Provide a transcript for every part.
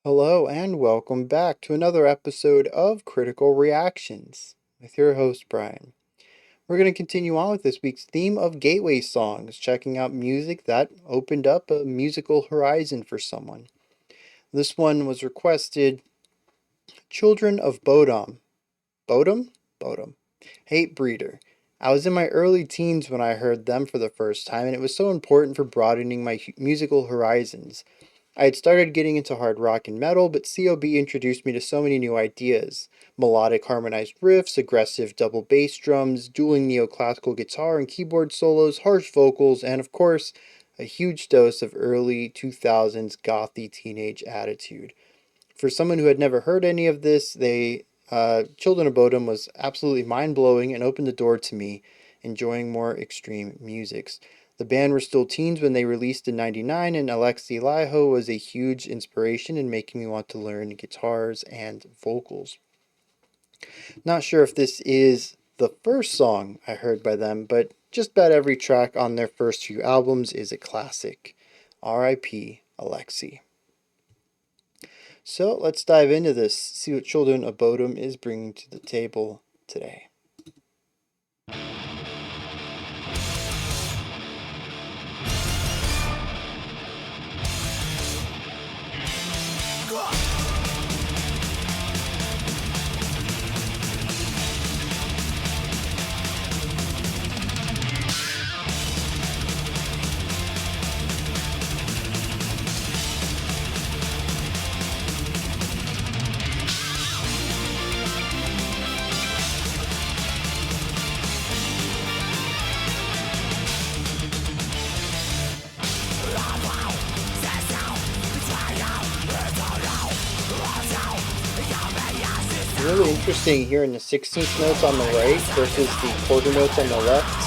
Hello and welcome back to another episode of Critical Reactions with your host Bryan. We're going to continue on with this week's theme of gateway songs, checking out music that opened up a musical horizon for someone. This one was requested Children of Bodom. Bodom? Bodom. Hatebreeder. I was in my early teens when I heard them for the first time, and it was so important for broadening my musical horizons. I had started getting into hard rock and metal, but COB introduced me to so many new ideas. Melodic harmonized riffs, aggressive double bass drums, dueling neoclassical guitar and keyboard solos, harsh vocals, and of course, a huge dose of early 2000s gothy teenage attitude. For someone who had never heard any of this, Children of Bodom was absolutely mind-blowing and opened the door to me enjoying more extreme musics. The band were still teens when they released in '99, and Alexi Laiho was a huge inspiration in making me want to learn guitars and vocals. Not sure if this is the first song I heard by them, but just about every track on their first few albums is a classic. R.I.P. Alexi. So let's dive into this, see what Children of Bodom is bringing to the table today. Really interesting hearing the 16th notes on the right versus the quarter notes on the left.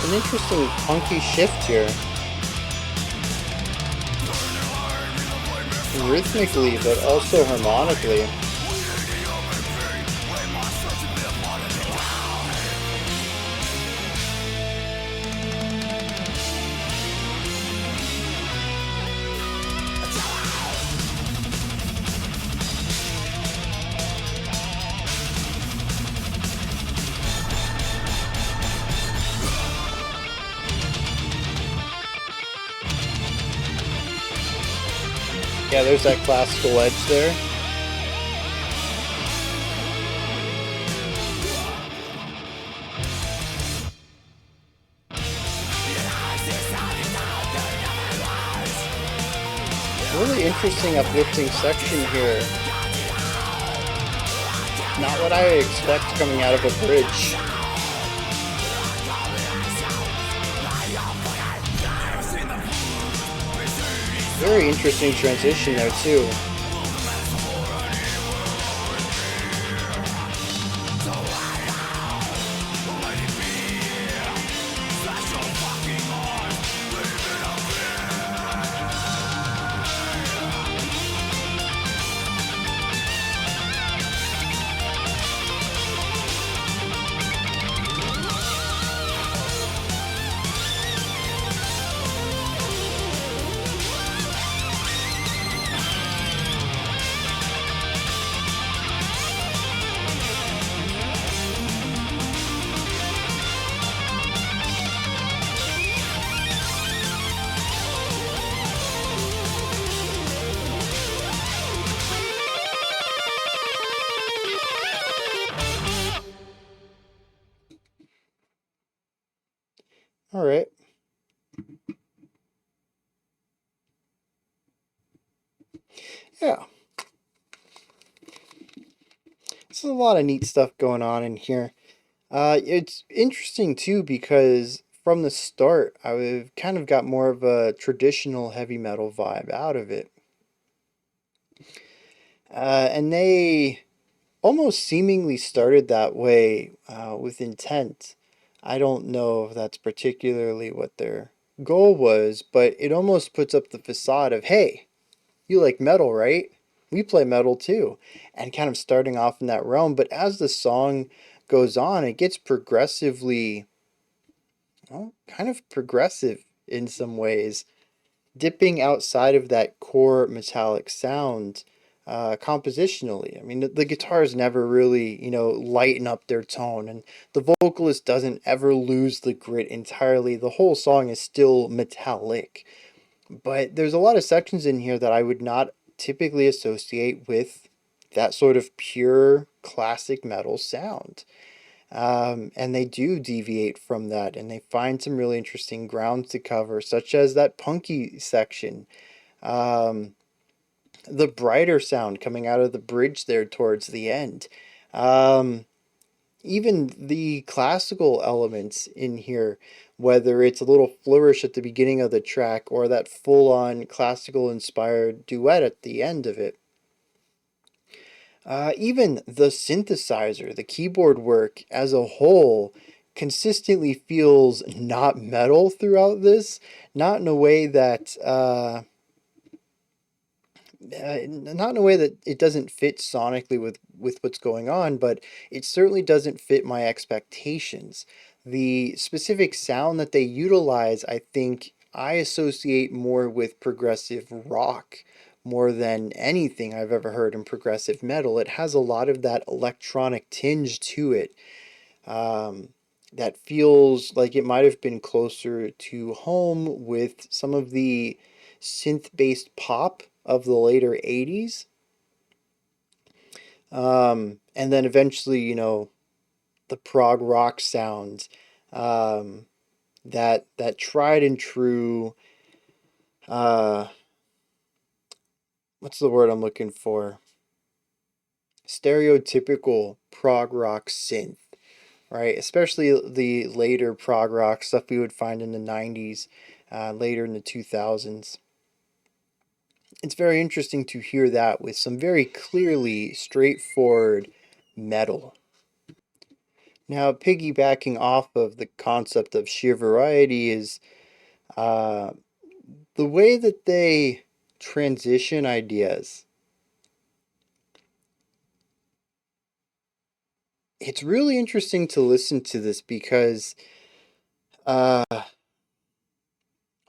An interesting funky shift here. Rhythmically, but also harmonically. Yeah, there's that classical edge there. Really interesting uplifting section here. Not what I expect coming out of a bridge. Very interesting transition there too. Yeah, there's a lot of neat stuff going on in here. It's interesting too because from the start, I've kind of got more of a traditional heavy metal vibe out of it. And they almost seemingly started that way with intent. I don't know if that's particularly what their goal was, but it almost puts up the facade of, hey, you like metal, right? We play metal too. And kind of starting off in that realm. But as the song goes on, it gets progressively, well, kind of progressive in some ways, dipping outside of that core metallic sound compositionally. I mean, the guitars never really, lighten up their tone, and the vocalist doesn't ever lose the grit entirely. The whole song is still metallic, but there's a lot of sections in here that I would not typically associate with that sort of pure classic metal sound. And they do deviate from that, and they find some really interesting grounds to cover, such as that punky section. Um, the brighter sound coming out of the bridge there towards the end. Um, Even the classical elements in here, whether it's a little flourish at the beginning of the track or that full on classical inspired duet at the end of it. Even the synthesizer, the keyboard work as a whole, consistently feels not metal throughout this. Not in a way that not in a way that it doesn't fit sonically with what's going on, but it certainly doesn't fit my expectations. The specific sound that they utilize, I think I associate more with progressive rock more than anything I've ever heard in progressive metal. It has a lot of that electronic tinge to it, um, that feels like it might have been closer to home with some of the synth based pop of the later 80s. And then eventually, the prog rock sound, um, that tried and true, uh, what's the word I'm looking for? Stereotypical prog rock synth, right? Especially the later prog rock stuff we would find in the 90s, later in the 2000s. It's very interesting to hear that with some very clearly straightforward metal. Now, piggybacking off of the concept of sheer variety is uh, the way that they transition ideas. It's really interesting to listen to this because uh,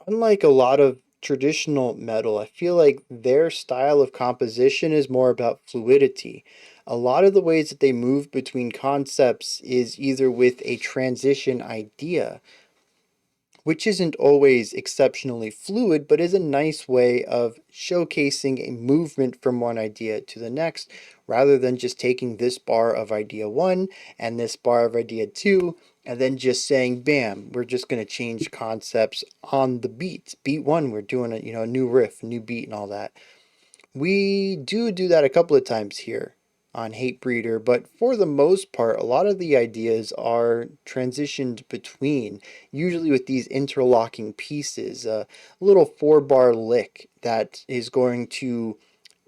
unlike a lot of traditional metal, I feel like their style of composition is more about fluidity. A lot of the ways that they move between concepts is either with a transition idea, which isn't always exceptionally fluid, but is a nice way of showcasing a movement from one idea to the next, rather than just taking this bar of idea one and this bar of idea two, and then just saying, bam, we're just going to change concepts on the beat. Beat one, we're doing a new riff, new beat, and all that. We do that a couple of times here on Hatebreeder, but for the most part, a lot of the ideas are transitioned between, usually with these interlocking pieces, a little 4 bar lick that is going to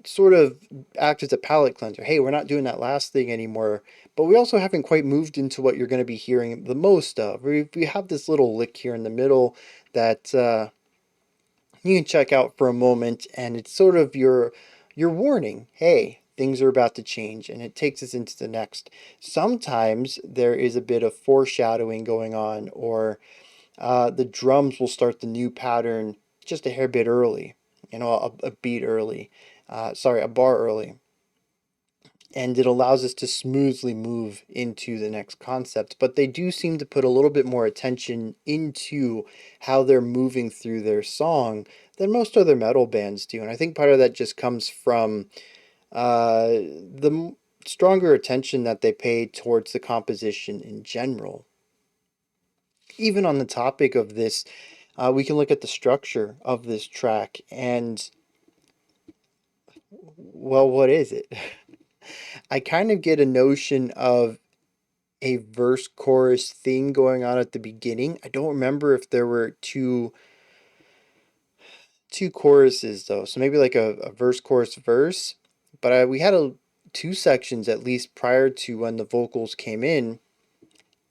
sort of act as a palate cleanser. Hey, we're not doing that last thing anymore, but we also haven't quite moved into what you're going to be hearing the most of. We have this little lick here in the middle that you can check out for a moment, and it's sort of your warning. Hey, things are about to change, and it takes us into the next. Sometimes there is a bit of foreshadowing going on, or the drums will start the new pattern just a hair bit early, a beat early, sorry, a bar early, and it allows us to smoothly move into the next concept. But they do seem to put a little bit more attention into how they're moving through their song than most other metal bands do. And I think part of that just comes from the stronger attention that they pay towards the composition in general. Even on the topic of this, we can look at the structure of this track, and Well, what is it? I kind of get a notion of a verse chorus thing going on at the beginning. I don't remember if there were two choruses though, so maybe like a verse chorus verse. But we had two sections at least prior to when the vocals came in,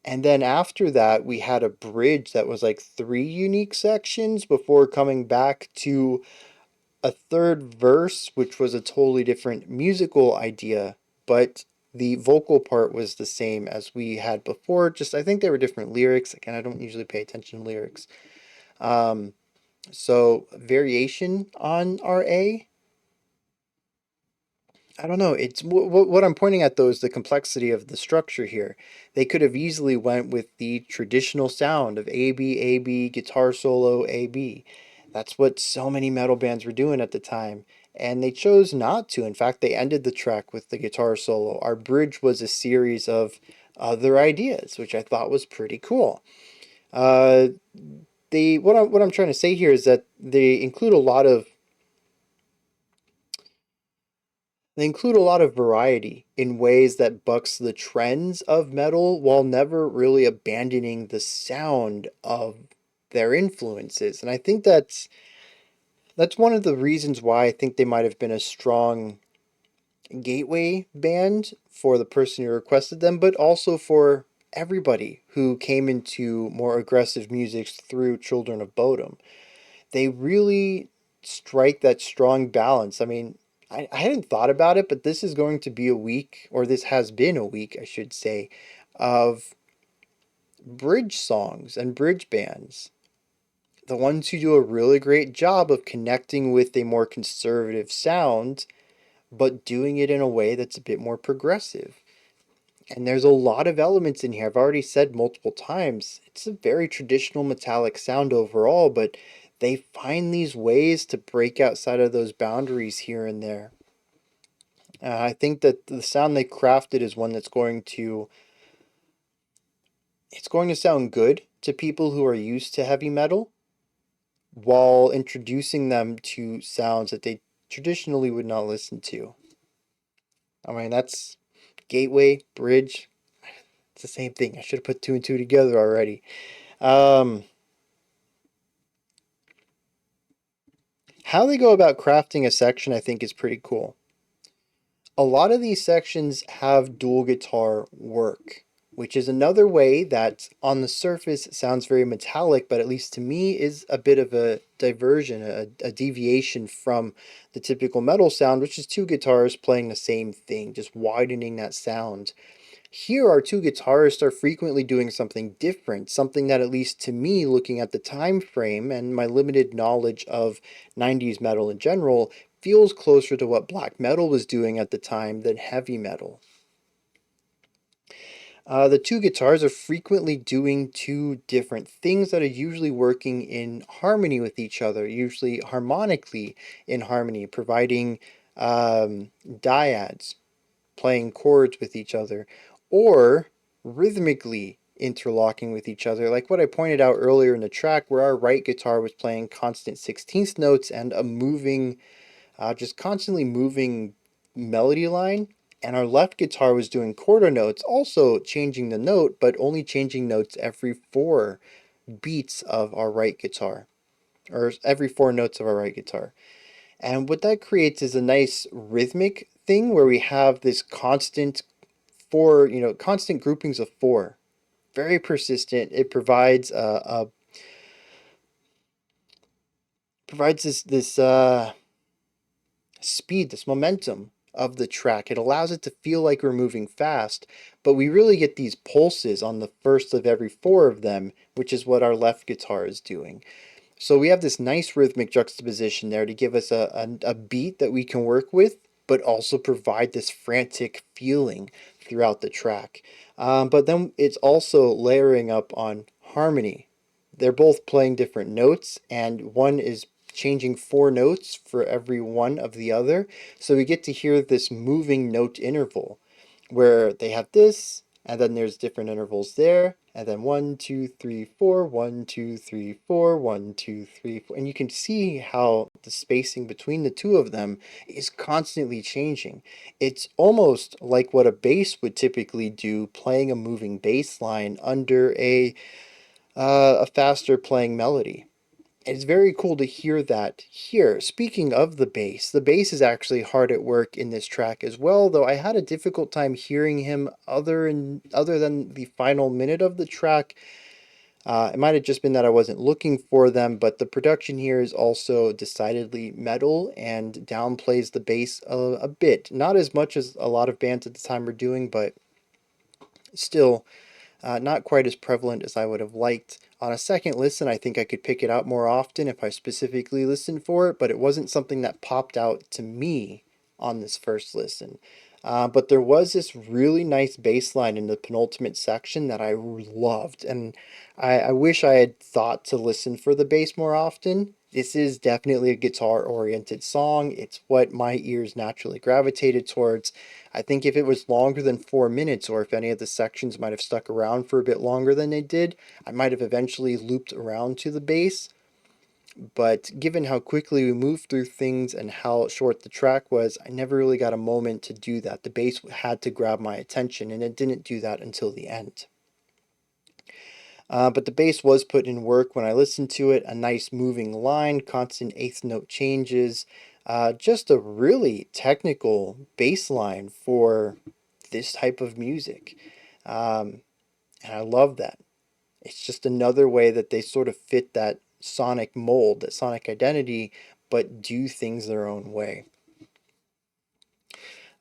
and then after that we had a bridge that was like three unique sections before coming back to a third verse, which was a totally different musical idea, but the vocal part was the same as we had before. Just I think they were different lyrics. Again, I don't usually pay attention to lyrics. Um, so variation on RA. I don't know. It's what I'm pointing at though is the complexity of the structure here. They could have easily went with the traditional sound of A B guitar solo A B. That's what so many metal bands were doing at the time, and they chose not to. In fact, they ended the track with the guitar solo. Our bridge was a series of other ideas, which I thought was pretty cool. Uh, what I'm trying to say here is that they include a lot of variety in ways that bucks the trends of metal while never really abandoning the sound of their influences. And I think that's one of the reasons why I think they might have been a strong gateway band for the person who requested them, but also for everybody who came into more aggressive music through Children of Bodom. They really strike that strong balance. I mean, I hadn't thought about it, but this is going to be a week, or this has been a week, I should say, of bridge songs and bridge bands. The ones who do a really great job of connecting with a more conservative sound, but doing it in a way that's a bit more progressive. And there's a lot of elements in here. I've already said multiple times, it's a very traditional metallic sound overall, but they find these ways to break outside of those boundaries here and there. I think that the sound they crafted is one that's going to sound good to people who are used to heavy metal while introducing them to sounds that they traditionally would not listen to. I mean, that's gateway, bridge, it's the same thing. I should have put two and two together already. Um, how they go about crafting a section, I think, is pretty cool. A lot of these sections have dual guitar work, which is another way that on the surface sounds very metallic, but at least to me is a bit of a diversion, a deviation from the typical metal sound, which is two guitars playing the same thing, just widening that sound. Here, our two guitarists are frequently doing something different, something that, at least to me, looking at the time frame and my limited knowledge of 90s metal in general, feels closer to what black metal was doing at the time than heavy metal. The two guitars are frequently doing two different things that are usually working in harmony with each other, usually harmonically in harmony, providing dyads, playing chords with each other, or rhythmically interlocking with each other, like what I pointed out earlier in the track, where our right guitar was playing constant 16th notes and a moving, just constantly moving melody line, and our left guitar was doing quarter notes, also changing the note, but only changing notes every four beats of our right guitar, or every four notes of our right guitar. And what that creates is a nice rhythmic thing where we have this constant constant groupings of four. Very persistent. It provides this speed, this momentum of the track. It allows it to feel like we're moving fast, but we really get these pulses on the first of every four of them, which is what our left guitar is doing. So we have this nice rhythmic juxtaposition there to give us a beat that we can work with, but also provide this frantic feeling throughout the track. But then it's also layering up on harmony. They're both playing different notes, and one is changing four notes for every one of the other. So we get to hear this moving note interval where they have this, and then there's different intervals there, and then 1, 2, 3, 4, 1, 2, 3, 4, 1, 2, 3, 4, and you can see how the spacing between the two of them is constantly changing. It's almost like what a bass would typically do, playing a moving bass line under a faster playing melody. It's very cool to hear that here. Speaking of the bass is actually hard at work in this track as well, though I had a difficult time hearing him other than the final minute of the track. It might have just been that I wasn't looking for them, but the production here is also decidedly metal and downplays the bass a bit. Not as much as a lot of bands at the time were doing, but still not quite as prevalent as I would have liked. On a second listen, I think I could pick it out more often if I specifically listened for it, but it wasn't something that popped out to me on this first listen. But there was this really nice bass line in the penultimate section that I loved, and I wish I had thought to listen for the bass more often. This is definitely a guitar-oriented song. It's what my ears naturally gravitated towards. I think if it was longer than 4 minutes, or if any of the sections might have stuck around for a bit longer than they did, I might have eventually looped around to the bass. But given how quickly we moved through things and how short the track was, I never really got a moment to do that. The bass had to grab my attention, and it didn't do that until the end. But the bass was put in work when I listened to it. A nice moving line, constant eighth note changes, just a really technical bass line for this type of music. And I love that. It's just another way that they sort of fit that sonic mold, that sonic identity, but do things their own way.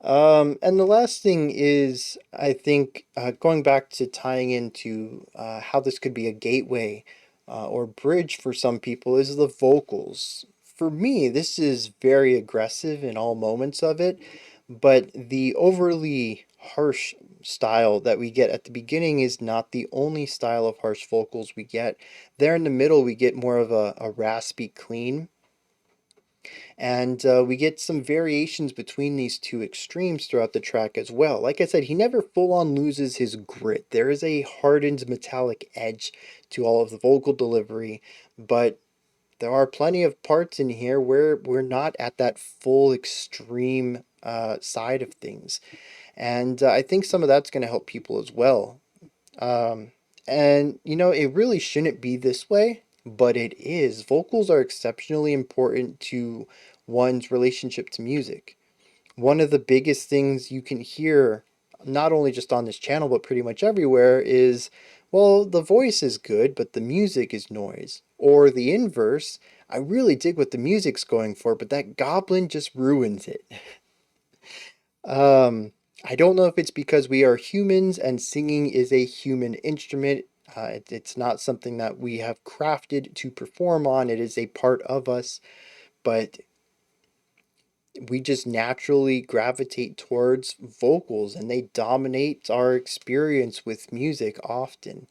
And the last thing is, I think, going back to tying into how this could be a gateway or bridge for some people, is the vocals. For me, this is very aggressive in all moments of it, but the overly harsh style that we get at the beginning is not the only style of harsh vocals we get. There in the middle, we get more of a raspy clean. And we get some variations between these two extremes throughout the track as well. Like I said, he never full on loses his grit. There is a hardened metallic edge to all of the vocal delivery, but there are plenty of parts in here where we're not at that full extreme side of things. And I think some of that's going to help people as well. Um, and, it really shouldn't be this way, but it is. Vocals are exceptionally important to one's relationship to music. One of the biggest things you can hear, not only just on this channel, but pretty much everywhere, is, well, the voice is good, but the music is noise. Or the inverse, I really dig what the music's going for, but that goblin just ruins it. Um, I don't know if it's because we are humans and singing is a human instrument. It's not something that we have crafted to perform on. It is a part of us, but we just naturally gravitate towards vocals and they dominate our experience with music often.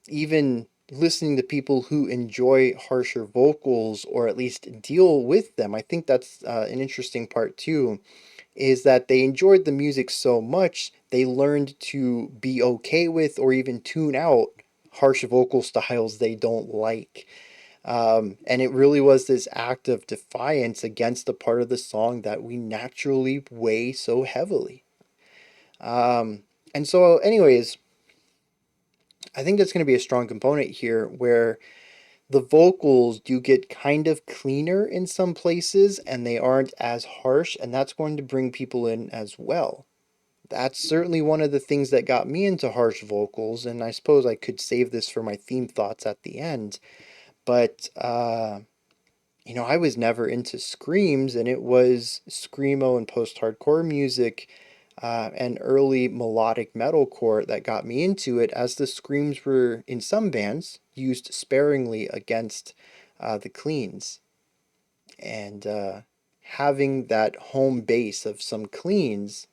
Even listening to people who enjoy harsher vocals or at least deal with them, I think that's an interesting part too, is that they enjoyed the music so much they learned to be okay with or even tune out harsh vocal styles they don't like. And it really was this act of defiance against the part of the song that we naturally weigh so heavily. And so, anyways, I think that's going to be a strong component here where the vocals do get kind of cleaner in some places and they aren't as harsh, and that's going to bring people in as well. That's certainly one of the things that got me into harsh vocals, and I suppose I could save this for my theme thoughts at the end. But I was never into screams, and it was screamo and post-hardcore music and early melodic metalcore that got me into it, as the screams were, in some bands, used sparingly against the cleans. And having that home base of some cleans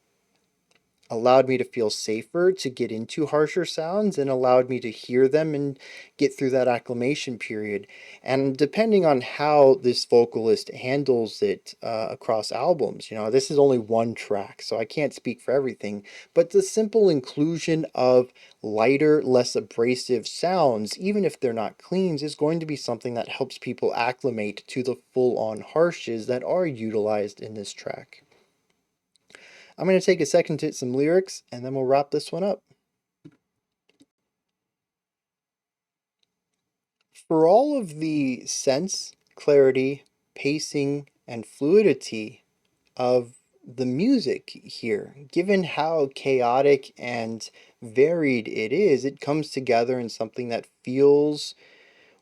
allowed me to feel safer to get into harsher sounds and allowed me to hear them and get through that acclimation period. And depending on how this vocalist handles it across albums, this is only one track, so I can't speak for everything, but the simple inclusion of lighter, less abrasive sounds, even if they're not cleans, is going to be something that helps people acclimate to the full-on harshes that are utilized in this track. I'm going to take a second to hit some lyrics, and then we'll wrap this one up. For all of the sense, clarity, pacing, and fluidity of the music here, given how chaotic and varied it is, it comes together in something that feels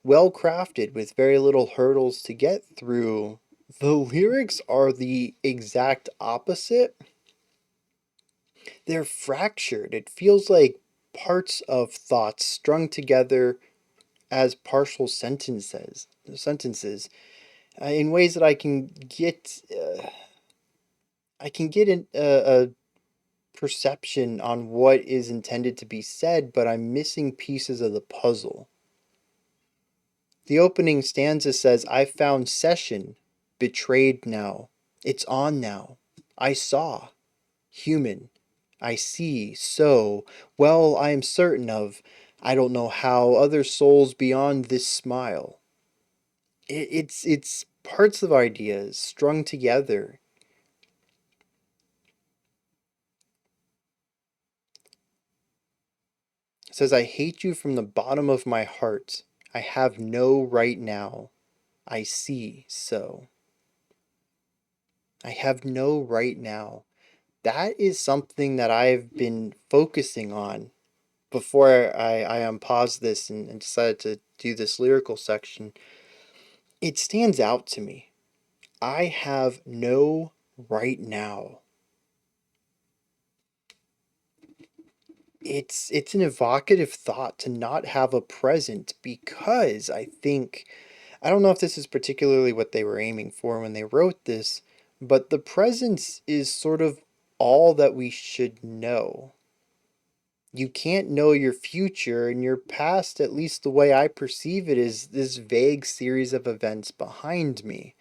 well crafted with very little hurdles to get through. The lyrics are the exact opposite. They're fractured. It feels like parts of thoughts strung together as partial sentences in ways that I can get a perception on what is intended to be said, but I'm missing pieces of the puzzle. The opening stanza says, "I found session, betrayed now. It's on now. I saw, human. I see, so, well, I am certain of, I don't know how, other souls beyond this smile." It's parts of ideas strung together. It says, "I hate you from the bottom of my heart. I have no right now. I see, so. I have no right now." That is something that I've been focusing on before I unpaused this and decided to do this lyrical section. It stands out to me. I have no right now. It's an evocative thought to not have a present, because I don't know if this is particularly what they were aiming for when they wrote this, but the presence is sort of all that we should know. You can't know your future, and your past, at least the way I perceive it, is this vague series of events behind me.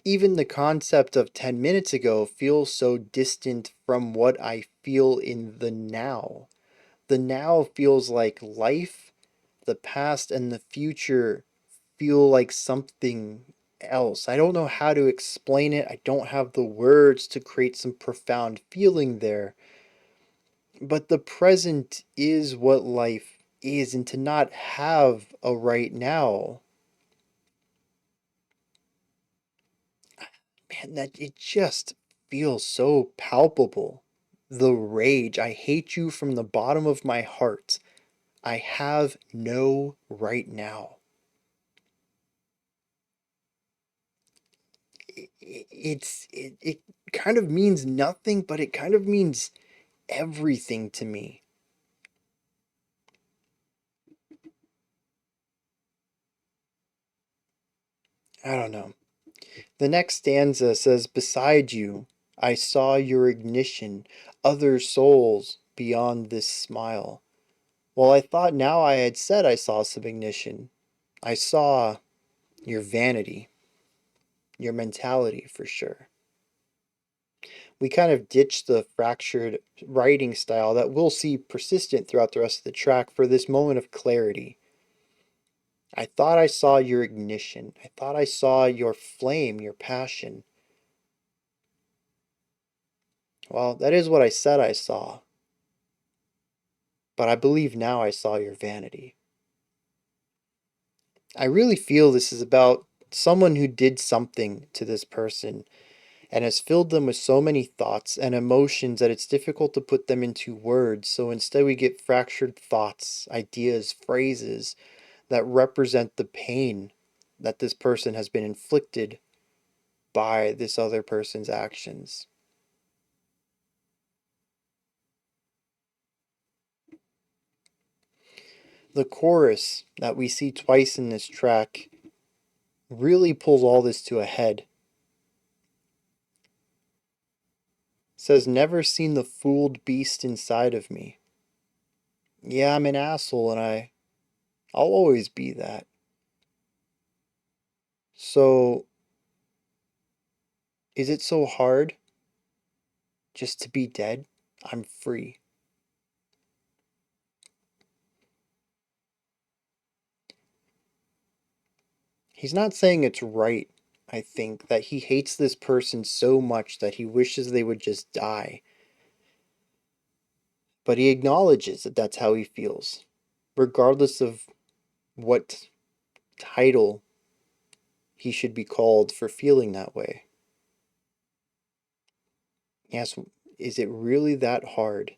Even the concept of 10 minutes ago feels so distant from what I feel in the now. The now feels like life, the past and the future feel like something else. I don't know how to explain it. I don't have the words to create some profound feeling there. But the present is what life is, and to not have a right now, man, that it just feels so palpable. The rage, I hate you from the bottom of my heart. I have no right now. It kind of means nothing, but it kind of means everything to me. I don't know. The next stanza says, "Beside you, I saw your ignition, other souls beyond this smile." Well, I thought now I had said I saw some ignition. I saw your vanity, your mentality for sure. We kind of ditched the fractured writing style that we'll see persistent throughout the rest of the track for this moment of clarity. I thought I saw your ignition. I thought I saw your flame, your passion. Well, that is what I said I saw. But I believe now I saw your vanity. I really feel this is about someone who did something to this person and has filled them with so many thoughts and emotions that it's difficult to put them into words. So instead, we get fractured thoughts, ideas, phrases that represent the pain that this person has been inflicted by this other person's actions. The chorus that we see twice in this track really pulls all this to a head. It says, never seen the fooled beast inside of me. Yeah, I'm an asshole and I'll always be that. So, is it so hard just to be dead? I'm free. He's not saying it's right, I think, that he hates this person so much that he wishes they would just die. But he acknowledges that that's how he feels, regardless of what title he should be called for feeling that way. Yes, is it really that hard?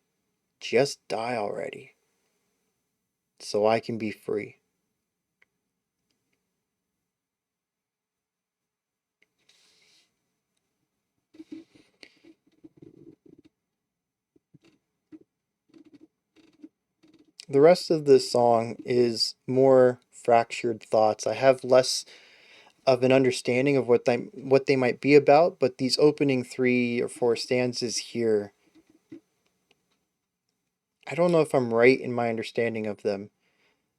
Just die already, so I can be free. The rest of this song is more fractured thoughts. I have less of an understanding of what they might be about, but these opening 3 or 4 stanzas here, I don't know if I'm right in my understanding of them.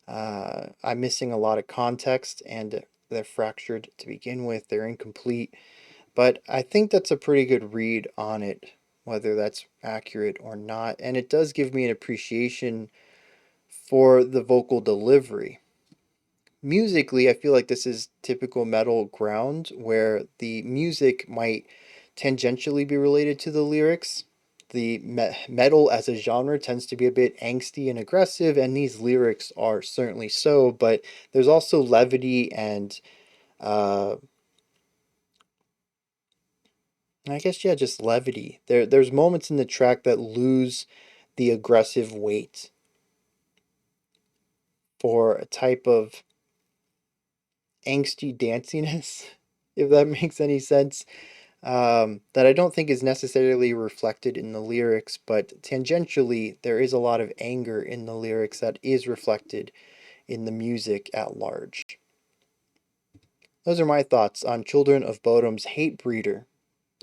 I'm missing a lot of context, and they're fractured to begin with. They're incomplete, but I think that's a pretty good read on it, whether that's accurate or not. And it does give me an appreciation for the vocal delivery. Musically, I feel like this is typical metal ground where the music might tangentially be related to the lyrics. The metal as a genre tends to be a bit angsty and aggressive, and these lyrics are certainly so, but there's also levity and uh, I guess, yeah, just levity. There's moments in the track that lose the aggressive weight for a type of angsty danciness, if that makes any sense. That I don't think is necessarily reflected in the lyrics, but tangentially, there is a lot of anger in the lyrics that is reflected in the music at large. Those are my thoughts on Children of Bodom's Hatebreeder.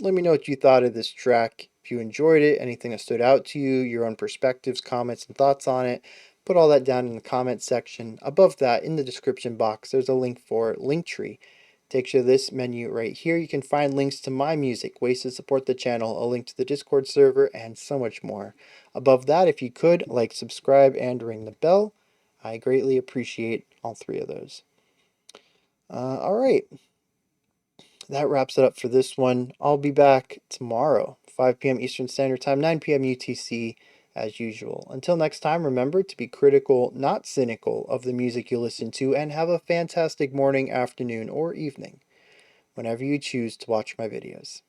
Let me know what you thought of this track. If you enjoyed it, anything that stood out to you, your own perspectives, comments, and thoughts on it, put all that down in the comments section. Above that, in the description box, there's a link for Linktree. Takes you to this menu right here. You can find links to my music, ways to support the channel, a link to the Discord server, and so much more. Above that, if you could, like, subscribe, and ring the bell. I greatly appreciate all 3 of those. Alright, that wraps it up for this one. I'll be back tomorrow, 5 p.m. Eastern Standard Time, 9 p.m. UTC, as usual. Until next time, remember to be critical, not cynical, of the music you listen to, and have a fantastic morning, afternoon, or evening, whenever you choose to watch my videos.